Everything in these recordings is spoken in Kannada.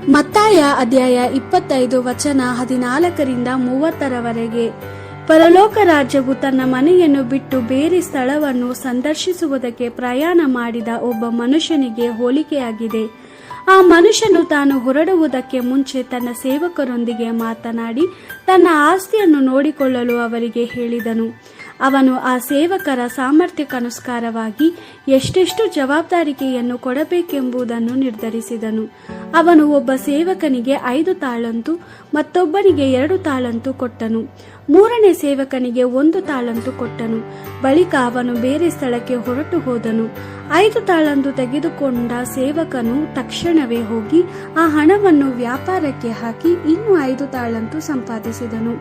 ಮತ್ತಾಯ ಅಧ್ಯಾಯ 25 ವಚನ 14-30 ಪರಲೋಕ ರಾಜ್ಯವು ತನ್ನ ಮನೆಯನ್ನು ಬಿಟ್ಟು ಬೇರೆ ಸ್ಥಳವನ್ನು ಸಂದರ್ಶಿಸುವುದಕ್ಕೆ ಪ್ರಯಾಣ ಮಾಡಿದ ಒಬ್ಬ ಮನುಷ್ಯನಿಗೆ ಹೋಲಿಕೆಯಾಗಿದೆ. ಆ ಮನುಷ್ಯನು ತಾನು ಹೊರಡುವುದಕ್ಕೆ ಮುಂಚೆ ತನ್ನ ಸೇವಕರೊಂದಿಗೆ ಮಾತನಾಡಿ ತನ್ನ ಆಸ್ತಿಯನ್ನು ನೋಡಿಕೊಳ್ಳಲು ಅವರಿಗೆ ಹೇಳಿದನು. ಅವನು ಆ ಸೇವಕರ ಸಾಮರ್ಥ್ಯಕ್ಕನುಸಾರವಾಗಿ ಎಷ್ಟೆಷ್ಟು ಜವಾಬ್ದಾರಿಕೆಯನ್ನು ಕೊಡಬೇಕೆಂಬುದನ್ನು ನಿರ್ಧರಿಸಿದನು. ಅವನು ಒಬ್ಬ ಸೇವಕನಿಗೆ 5 ತಾಳಂತು, ಮತ್ತೊಬ್ಬನಿಗೆ 2 ತಾಳಂತು ಕೊಟ್ಟನು. 3ನೇ ಸೇವಕನಿಗೆ 1 ತಾಳಂತು ಕೊಟ್ಟನು. ಬಳಿಕ ಅವನು ಬೇರೆ ಸ್ಥಳಕ್ಕೆ ಹೊರಟು ಹೋದನು. 5 ತಾಳಂತು ತೆಗೆದುಕೊಂಡ ಸೇವಕನು ತಕ್ಷಣವೇ ಹೋಗಿ ಆ ಹಣವನ್ನು ವ್ಯಾಪಾರಕ್ಕೆ ಹಾಕಿ ಇನ್ನೂ 5 ತಾಳಂತು ಸಂಪಾದಿಸಿದನು.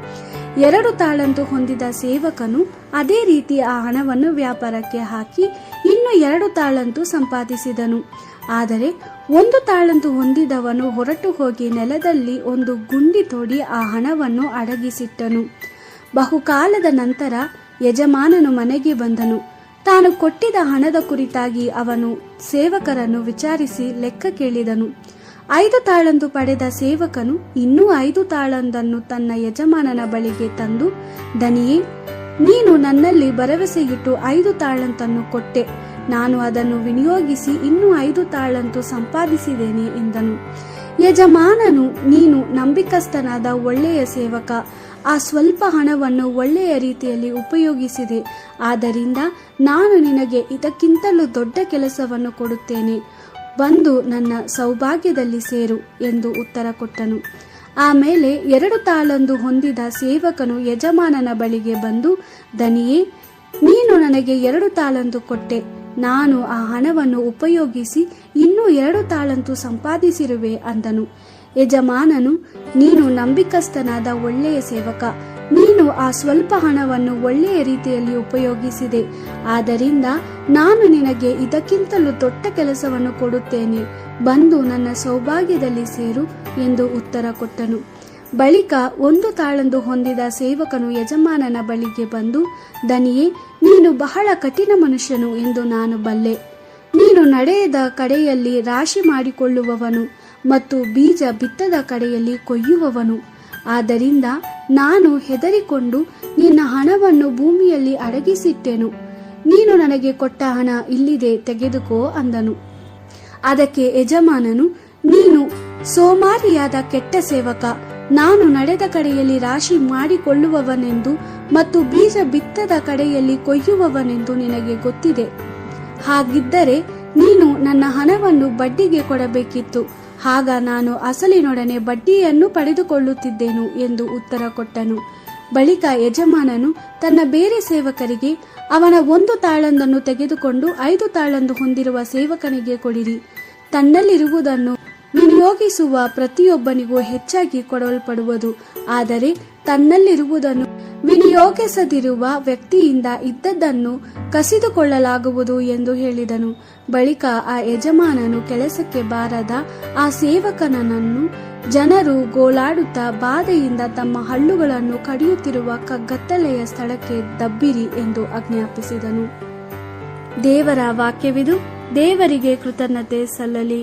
2 ತಾಳಂತು ಹೊಂದಿದ ಸೇವಕನು ಅದೇ ರೀತಿ ಆ ಹಣವನ್ನು ವ್ಯಾಪಾರಕ್ಕೆ ಹಾಕಿ ಇನ್ನೂ 2 ತಾಳಂತು ಸಂಪಾದಿಸಿದನು. ಆದರೆ 1 ತಾಳಂತು ಹೊಂದಿದವನು ಹೊರಟು ಹೋಗಿ ನೆಲದಲ್ಲಿ ಒಂದು ಗುಂಡಿ ತೋಡಿ ಆ ಹಣವನ್ನು ಅಡಗಿಸಿಟ್ಟನು. ಬಹುಕಾಲದ ನಂತರ ಯಜಮಾನನು ಮನೆಗೆ ಬಂದನು. ತಾನು ಕೊಟ್ಟಿದ್ದ ಹಣದ ಕುರಿತಾಗಿ ಅವನು ಸೇವಕರನ್ನು ವಿಚಾರಿಸಿ ಲೆಕ್ಕ ಕೇಳಿದನು. 5 ತಾಳಂತು ಪಡೆದ ಸೇವಕನು ಇನ್ನೂ 5 ತಾಳಂತನ್ನು ತನ್ನ ಯಜಮಾನನ ಬಳಿಗೆ ತಂದು, ದನಿಯೇ, ನೀನು ನನ್ನಲ್ಲಿ ಭರವಸೆಯಿಟ್ಟು 5 ತಾಳಂತನ್ನು ಕೊಟ್ಟೆ. ನಾನು ಅದನ್ನು ವಿನಿಯೋಗಿಸಿ ಇನ್ನೂ 5 ತಾಳಂತು ಸಂಪಾದಿಸಿದ್ದೇನೆ ಎಂದನು. ಯಜಮಾನನು, ನೀನು ನಂಬಿಕಸ್ಥನಾದ ಒಳ್ಳೆಯ ಸೇವಕ, ಆ ಸ್ವಲ್ಪ ಹಣವನ್ನು ಒಳ್ಳೆಯ ರೀತಿಯಲ್ಲಿ ಉಪಯೋಗಿಸಿದೆ. ಆದ್ದರಿಂದ ನಾನು ನಿನಗೆ ಇದಕ್ಕಿಂತಲೂ ದೊಡ್ಡ ಕೆಲಸವನ್ನು ಕೊಡುತ್ತೇನೆ. ಬಂದು ನನ್ನ ಸೌಭಾಗ್ಯದಲ್ಲಿ ಸೇರು ಎಂದು ಉತ್ತರ ಕೊಟ್ಟನು. ಆಮೇಲೆ 2 ತಾಳಂತು ಹೊಂದಿದ ಸೇವಕನು ಯಜಮಾನನ ಬಳಿಗೆ ಬಂದು, ದನಿಯೇ, ನೀನು ನನಗೆ 2 ತಾಳಂತು ಕೊಟ್ಟೆ. ನಾನು ಆ ಹಣವನ್ನು ಉಪಯೋಗಿಸಿ ಇನ್ನೂ 2 ತಾಳಂತು ಸಂಪಾದಿಸಿರುವೆ ಅಂದನು. ಯಜಮಾನನು, ನೀನು ನಂಬಿಕಸ್ಥನಾದ ಒಳ್ಳೆಯ ಸೇವಕ, ನೀನು ಆ ಸ್ವಲ್ಪ ಹಣವನ್ನು ಒಳ್ಳೆಯ ರೀತಿಯಲ್ಲಿ ಉಪಯೋಗಿಸಿದೆ. ಆದ್ದರಿಂದ ನಾನು ನಿನಗೆ ಇದಕ್ಕಿಂತಲೂ ದೊಡ್ಡ ಕೆಲಸವನ್ನು ಕೊಡುತ್ತೇನೆ. ಬಂದು ನನ್ನ ಸೌಭಾಗ್ಯದಲ್ಲಿ ಸೇರು ಎಂದು ಉತ್ತರ ಕೊಟ್ಟನು. ಬಳಿಕ 1 ತಾಳಂತು ಹೊಂದಿದ ಸೇವಕನು ಯಜಮಾನನ ಬಳಿಗೆ ಬಂದು, ದನಿಯೇ, ನೀನು ಬಹಳ ಕಠಿಣ ಮನುಷ್ಯನು ಎಂದು ನಾನು ಬಲ್ಲೆ. ನೀನು ನಡೆಯದ ಕಡೆಯಲ್ಲಿ ರಾಶಿ ಮಾಡಿಕೊಳ್ಳುವವನು ಮತ್ತು ಬೀಜ ಬಿತ್ತದ ಕಡೆಯಲ್ಲಿ ಕೊಯ್ಯುವವನು. ಆದ್ದರಿಂದ ನಾನು ಹೆದರಿಕೊಂಡು ನಿನ್ನ ಹಣವನ್ನು ಭೂಮಿಯಲ್ಲಿ ಅಡಗಿಸಿಟ್ಟೆನು. ನೀನು ನನಗೆ ಕೊಟ್ಟ ಹಣ ಇಲ್ಲಿದೆ, ತೆಗೆದುಕೋ ಅಂದನು. ಅದಕ್ಕೆ ಯಜಮಾನನು, ನೀನು ಸೋಮಾರಿಯಾದ ಕೆಟ್ಟ ಸೇವಕ, ನಾನು ನಡೆದ ಕಡೆಯಲ್ಲಿ ರಾಶಿ ಮಾಡಿಕೊಳ್ಳುವವನೆಂದು ಮತ್ತು ಬೀಜ ಬಿತ್ತದ ಕಡೆಯಲ್ಲಿ ಕೊಯ್ಯುವವನೆಂದು ನಿನಗೆ ಗೊತ್ತಿದೆ. ಹಾಗಿದ್ದರೆ ನೀನು ನನ್ನ ಹಣವನ್ನು ಬಡ್ಡಿಗೆ ಕೊಡಬೇಕಿತ್ತು. ಆಗ ನಾನು ಅಸಲಿನೊಡನೆ ಬಡ್ಡಿಯನ್ನು ಪಡೆದುಕೊಳ್ಳುತ್ತಿದ್ದೆನು ಎಂದು ಉತ್ತರ ಕೊಟ್ಟನು. ಬಳಿಕ ಯಜಮಾನನು ತನ್ನ ಬೇರೆ ಸೇವಕರಿಗೆ, ಅವನ 1 ತಾಳಂತನ್ನು ತೆಗೆದುಕೊಂಡು 5 ತಾಳಂತು ಹೊಂದಿರುವ ಸೇವಕನಿಗೆ ಕೊಡಿರಿ. ತನ್ನಲ್ಲಿರುವುದನ್ನು ವಿನಿಯೋಗಿಸುವ ಪ್ರತಿಯೊಬ್ಬನಿಗೂ ಹೆಚ್ಚಾಗಿ ಕೊಡಲ್ಪಡುವುದು, ಆದರೆ ತನ್ನಲ್ಲಿರುವುದನ್ನು ವಿನಿಯೋಗಿಸದಿರುವ ವ್ಯಕ್ತಿಯಿಂದ ಇದ್ದದ್ದನ್ನು ಕಸಿದುಕೊಳ್ಳಲಾಗುವುದು ಎಂದು ಹೇಳಿದನು. ಬಳಿಕ ಆ ಯಜಮಾನನು ಕೆಲಸಕ್ಕೆ ಬಾರದ ಆ ಸೇವಕನನ್ನು ಜನರು ಗೋಳಾಡುತ್ತಾ ಬಾಧೆಯಿಂದ ತಮ್ಮ ಹಲ್ಲುಗಳನ್ನು ಕಡಿಯುತ್ತಿರುವ ಕಗ್ಗತ್ತಲೆಯ ಸ್ಥಳಕ್ಕೆ ದಬ್ಬಿರಿ ಎಂದು ಆಜ್ಞಾಪಿಸಿದನು. ದೇವರ ವಾಕ್ಯವಿದು. ದೇವರಿಗೆ ಕೃತಜ್ಞತೆ ಸಲ್ಲಲಿ.